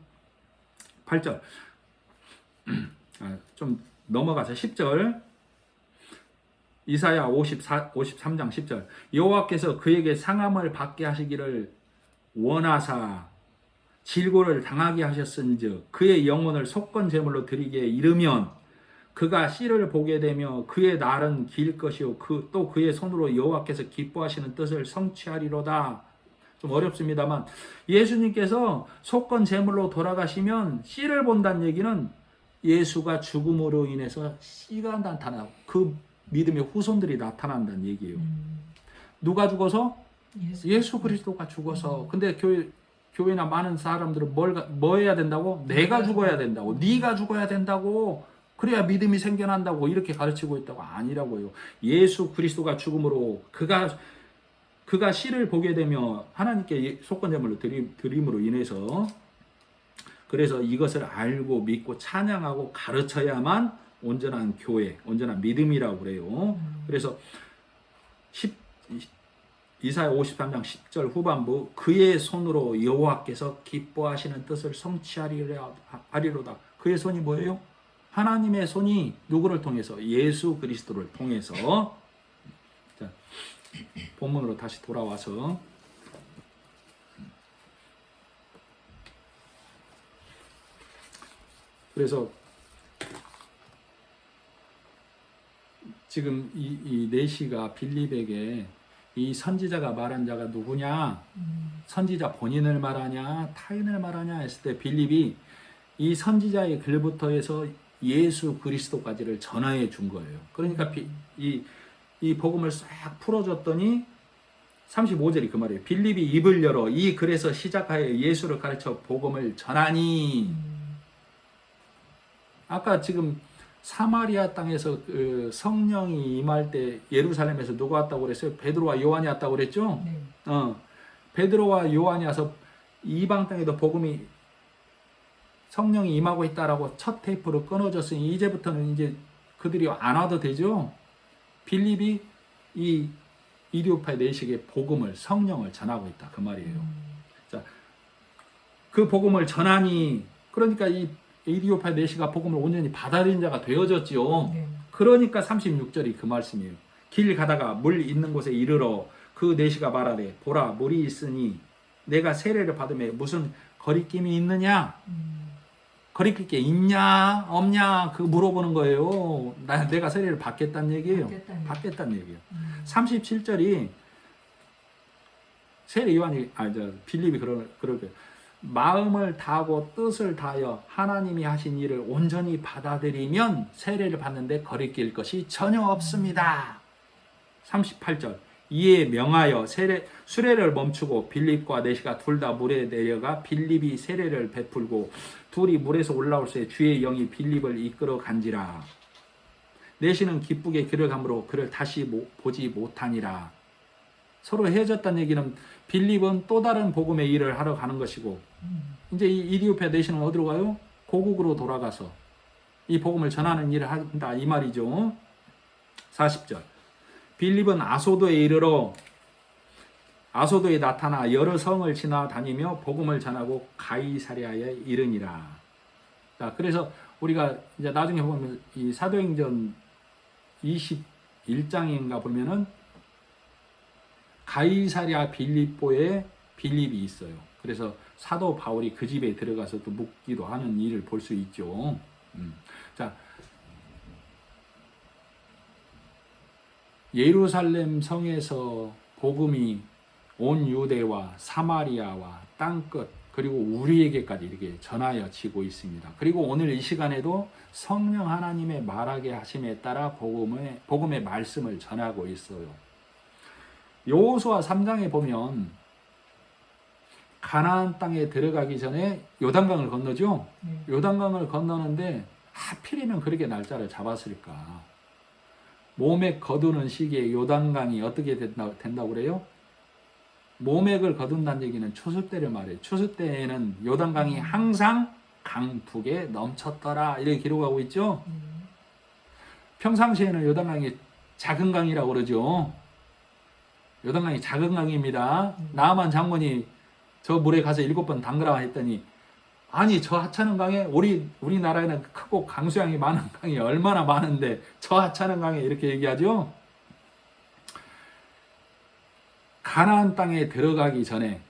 8절. 좀 넘어가서 10절. 이사야 53장 10절. 여호와께서 그에게 상함을 받게 하시기를 원하사 질고를 당하게 하셨은즉 그의 영혼을 속건 제물로 드리게 이르면 그가 씨를 보게 되며 그의 날은 길 것이요 또 그의 손으로 여호와께서 기뻐하시는 뜻을 성취하리로다. 좀 어렵습니다만 예수님께서 속건 제물로 돌아가시면 씨를 본다는 얘기는 예수가 죽음으로 인해서 씨가 나타나고 그 믿음의 후손들이 나타난다는 얘기예요. 누가 죽어서? 예수 그리스도가 죽어서. 근데 교회나 많은 사람들은 뭐 해야 된다고? 내가 죽어야 된다고, 네가 죽어야 된다고, 그래야 믿음이 생겨난다고 이렇게 가르치고 있다고. 아니라고요. 예수 그리스도가 죽음으로 그가 씨를 보게 되며 하나님께 속건제물로 드림으로 인해서, 그래서 이것을 알고 믿고 찬양하고 가르쳐야만 온전한 교회, 온전한 믿음이라고 그래요. 그래서 이사야 53장 10절 후반부, 그의 손으로 여호와께서 기뻐하시는 뜻을 성취하리로다. 그의 손이 뭐예요? 하나님의 손이 누구를 통해서? 예수 그리스도를 통해서. 자, 본문으로 다시 돌아와서 그래서 지금 이 내시가 빌립에게 이 선지자가 말한 자가 누구냐? 선지자 본인을 말하냐? 타인을 말하냐? 했을 때 빌립이 이 선지자의 글부터 해서 예수 그리스도까지를 전하해 준 거예요. 그러니까 이 복음을 싹 풀어줬더니 35절이 그 말이에요. 빌립이 입을 열어 이 글에서 시작하여 예수를 가르쳐 복음을 전하니. 아까 지금 사마리아 땅에서 그 성령이 임할 때 예루살렘에서 누가 왔다고 그랬어요? 베드로와 요한이 왔다고 그랬죠? 네. 베드로와 요한이 와서 이방 땅에도 복음이 성령이 임하고 있다라고 첫 테이프로 끊어졌으니 이제부터는 이제 그들이 안 와도 되죠? 빌립이 이 이디오파 내식의 복음을, 성령을 전하고 있다 그 말이에요. 자, 그 복음을 전하니, 그러니까 이 이디오파 내시가 복음을 온전히 받아들인 자가 되어졌지요. 네. 그러니까 36절이 그 말씀이에요. 길 가다가 물 있는 곳에 이르러 그 내시가 말하되 보라 물이 있으니 내가 세례를 받음에 무슨 거리낌이 있느냐? 거리낄 게 있냐 없냐 그 물어보는 거예요. 내가 세례를 받겠다는 얘기예요. 받겠다는 얘기예요. 37절이 세례 요한이 빌립이 그러게 마음을 다하고 뜻을 다하여 하나님이 하신 일을 온전히 받아들이면 세례를 받는데 거리낄 것이 전혀 없습니다. 38절 이에 명하여 수레를 멈추고 빌립과 내시가 둘 다 물에 내려가 빌립이 세례를 베풀고 둘이 물에서 올라올 새 주의 영이 빌립을 이끌어 간지라. 내시는 기쁘게 길을 가므로 그를 다시 보지 못하니라. 서로 헤어졌다는 얘기는 빌립은 또 다른 복음의 일을 하러 가는 것이고 이제 이 이디오피아 내시는 어디로 가요? 고국으로 돌아가서 이 복음을 전하는 일을 한다 이 말이죠. 40절 빌립은 아소도에 이르러 아소도에 나타나 여러 성을 지나다니며 복음을 전하고 가이사랴에 이르니라. 자, 그래서 우리가 이제 나중에 보면 이 사도행전 21장인가 보면은 가이사랴 빌립보에 빌립이 있어요. 그래서 사도 바울이 그 집에 들어가서 또 묵기도 하는 일을 볼 수 있죠. 자, 예루살렘 성에서 복음이 온 유대와 사마리아와 땅끝 그리고 우리에게까지 이렇게 전하여지고 있습니다. 그리고 오늘 이 시간에도 성령 하나님의 말하게 하심에 따라 복음의 말씀을 전하고 있어요. 여호수아 3장에 보면 가나안 땅에 들어가기 전에 요단강을 건너죠. 요단강을 건너는데 하필이면 그렇게 날짜를 잡았을까? 모맥 거두는 시기에 요단강이 어떻게 된다고 그래요? 모맥을 거둔다는 얘기는 추수 때를 말해요. 추수 때에는 요단강이 항상 강북에 넘쳤더라 이렇게 기록하고 있죠. 평상시에는 요단강이 작은 강이라고 그러죠. 요단강이 작은 강입니다. 나아만 장군이 저 물에 가서 7번 담그라 했더니 아니 저 하찮은 강에 우리나라에는 크고 강수량이 많은 강이 얼마나 많은데 저 하찮은 강에 이렇게 얘기하죠. 가나안 땅에 들어가기 전에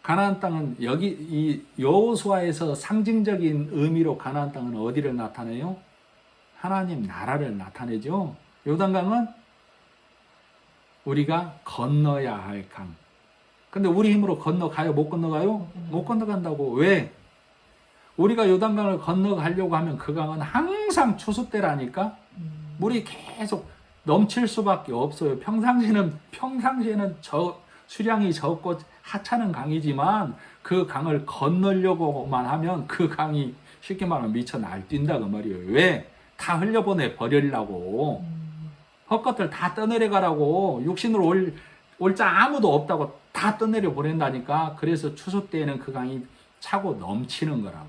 가나안 땅은 여기 이 여호수아에서 상징적인 의미로 가나안 땅은 어디를 나타내요? 하나님 나라를 나타내죠. 요단강은 우리가 건너야 할 강. 근데 우리 힘으로 건너가요? 못 건너가요? 못 건너간다고. 왜? 우리가 요단강을 건너가려고 하면 그 강은 항상 추수 때라니까 물이 계속 넘칠 수밖에 없어요. 평상시에는 수량이 적고 하찮은 강이지만 그 강을 건너려고만 하면 그 강이 쉽게 말하면 미쳐 날뛴다 그 말이에요. 왜? 다 흘려보내 버리려고. 헛것들 다 떠내려가라고. 육신으로 올 자 아무도 없다고 다 떠내려 보낸다니까. 그래서 추수 때에는 그 강이 차고 넘치는 거라고.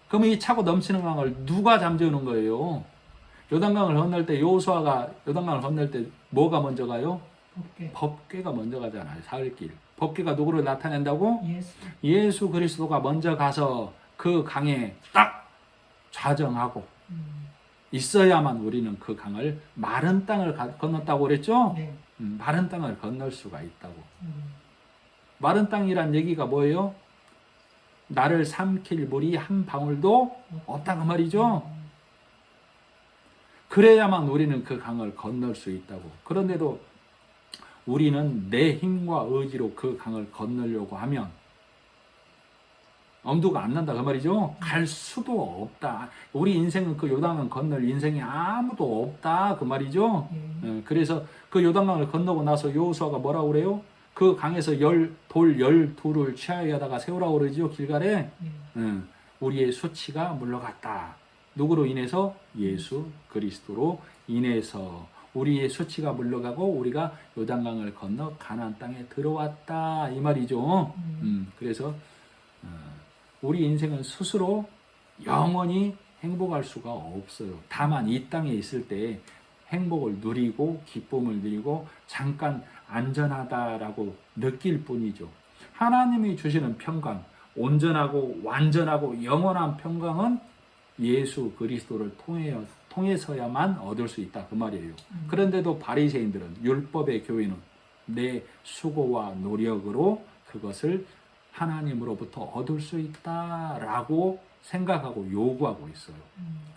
그러면 이 차고 넘치는 강을 누가 잠재우는 거예요? 요단강을 건널 때 여호수아가 요단강을 건널 때 뭐가 먼저 가요? 법궤가 먼저 가잖아요. 사흘길. 법궤가 누구를 나타낸다고? 예수 그리스도가 먼저 가서 그 강에 딱 좌정하고 있어야만 우리는 그 강을 마른 땅을 건넜다고 그랬죠? 네. 마른 땅을 건널 수가 있다고. 마른 땅이란 얘기가 뭐예요? 나를 삼킬 물이 한 방울도 없다 그 말이죠. 그래야만 우리는 그 강을 건널 수 있다고. 그런데도 우리는 내 힘과 의지로 그 강을 건너려고 하면 엄두가 안 난다 그 말이죠. 갈 수도 없다. 우리 인생은 그 요단강 건널 인생이 아무도 없다 그 말이죠. 그래서 그 요단강을 건너고 나서 여호수아가 뭐라고 그래요? 그 강에서 돌 12를 취하여다가 세우라고 그러죠. 길갈에. 우리의 수치가 물러갔다. 누구로 인해서? 예수 그리스도로 인해서 우리의 수치가 물러가고 우리가 요단강을 건너 가나안 땅에 들어왔다 이 말이죠. 그래서 우리 인생은 스스로 영원히 행복할 수가 없어요. 다만 이 땅에 있을 때 행복을 누리고 기쁨을 누리고 잠깐 안전하다라고 느낄 뿐이죠. 하나님이 주시는 평강, 온전하고 완전하고 영원한 평강은 예수 그리스도를 통해서야만 얻을 수 있다 그 말이에요. 그런데도 바리새인들은 율법의 교회는 내 수고와 노력으로 그것을 하나님으로부터 얻을 수 있다라고 생각하고 요구하고 있어요.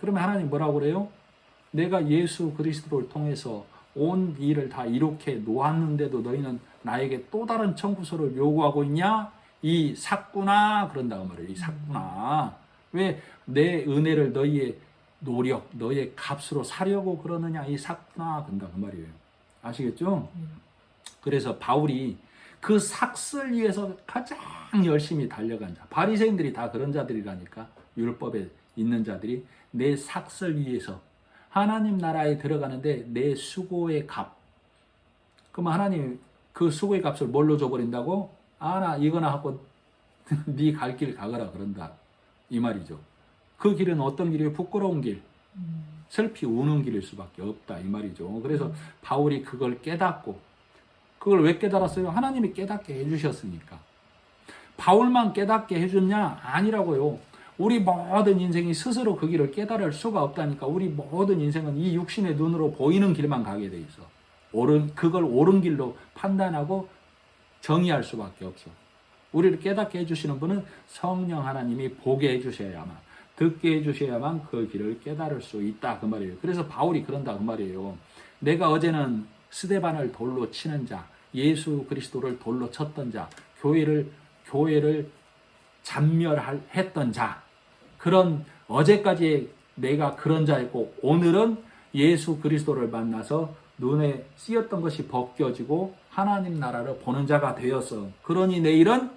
그러면 하나님 뭐라고 그래요? 내가 예수 그리스도를 통해서 온 일을 다 이렇게 놓았는데도 너희는 나에게 또 다른 청구서를 요구하고 있냐? 이 삭구나 그런다고 말해요. 이 삭구나. 왜 내 은혜를 너희의 노력, 너희의 값으로 사려고 그러느냐? 이 삭구나 그런다고 말이에요. 아시겠죠? 그래서 바울이 그 삭슬 위해서 가장 열심히 달려간 자. 바리새인들이 다 그런 자들이라니까. 율법에 있는 자들이 내 삭슬 위해서 하나님 나라에 들어가는데 내 수고의 값. 그럼 하나님 그 수고의 값을 뭘로 줘버린다고? 나 이거나 하고 네 갈 길 가거라 그런다. 이 말이죠. 그 길은 어떤 길이에요? 부끄러운 길. 슬피 우는 길일 수밖에 없다. 이 말이죠. 그래서 바울이 그걸 깨닫고 그걸 왜 깨달았어요? 하나님이 깨닫게 해주셨으니까. 바울만 깨닫게 해줬냐? 아니라고요. 우리 모든 인생이 스스로 그 길을 깨달을 수가 없다니까. 우리 모든 인생은 이 육신의 눈으로 보이는 길만 가게 돼 있어. 그걸 옳은 길로 판단하고 정의할 수밖에 없어. 우리를 깨닫게 해주시는 분은 성령 하나님이 보게 해주셔야만, 듣게 해주셔야만 그 길을 깨달을 수 있다 그 말이에요. 그래서 바울이 그런다 그 말이에요. 내가 어제는 스데반을 돌로 치는 자, 예수 그리스도를 돌로 쳤던 자, 교회를 잔멸했던 자, 그런 어제까지 내가 그런 자였고 오늘은 예수 그리스도를 만나서 눈에 씌었던 것이 벗겨지고 하나님 나라를 보는 자가 되었어. 그러니 내일은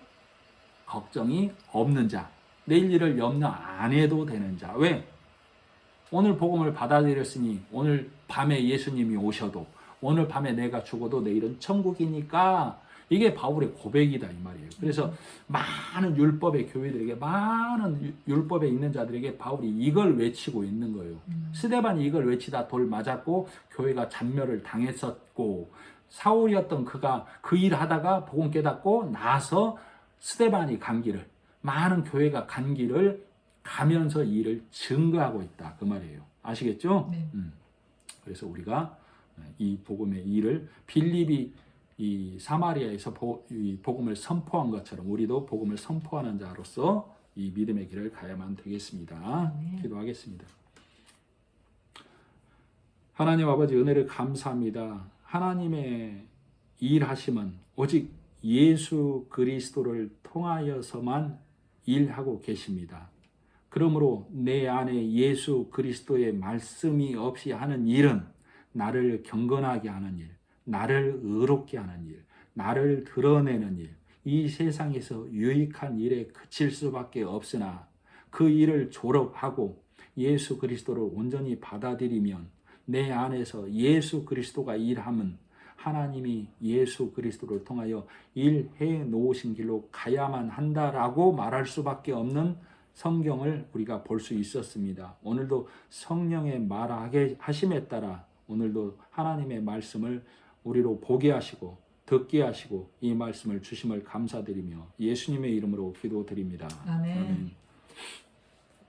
걱정이 없는 자, 내일 일을 염려 안 해도 되는 자. 왜? 오늘 복음을 받아들였으니 오늘 밤에 예수님이 오셔도, 오늘 밤에 내가 죽어도 내일은 천국이니까, 이게 바울의 고백이다 이 말이에요. 그래서 많은 율법의 교회들에게, 많은 율법에 있는 자들에게 바울이 이걸 외치고 있는 거예요. 스데반이 이걸 외치다 돌 맞았고 교회가 잔멸을 당했었고, 사울이었던 그가 그 일 하다가 복음 깨닫고 나서 스데반이 간 길을, 많은 교회가 간 길을 가면서 이 일을 증거하고 있다 그 말이에요. 아시겠죠? 네. 그래서 우리가 이 복음의 일을 빌립이 이 사마리아에서 이 복음을 선포한 것처럼 우리도 복음을 선포하는 자로서 이 믿음의 길을 가야만 되겠습니다. 기도하겠습니다. 하나님 아버지, 은혜를 감사합니다. 하나님의 일하심은 오직 예수 그리스도를 통하여서만 일하고 계십니다. 그러므로 내 안에 예수 그리스도의 말씀이 없이 하는 일은 나를 경건하게 하는 일, 나를 의롭게 하는 일, 나를 드러내는 일, 이 세상에서 유익한 일에 그칠 수밖에 없으나 그 일을 졸업하고 예수 그리스도를 온전히 받아들이면 내 안에서 예수 그리스도가 일하면 하나님이 예수 그리스도를 통하여 일해 놓으신 길로 가야만 한다라고 말할 수밖에 없는 성경을 우리가 볼 수 있었습니다. 오늘도 성령의 말하게 하심에 따라 오늘도 하나님의 말씀을 우리로 보게 하시고 듣게 하시고 이 말씀을 주심을 감사드리며 예수님의 이름으로 기도드립니다. 아멘. 아멘.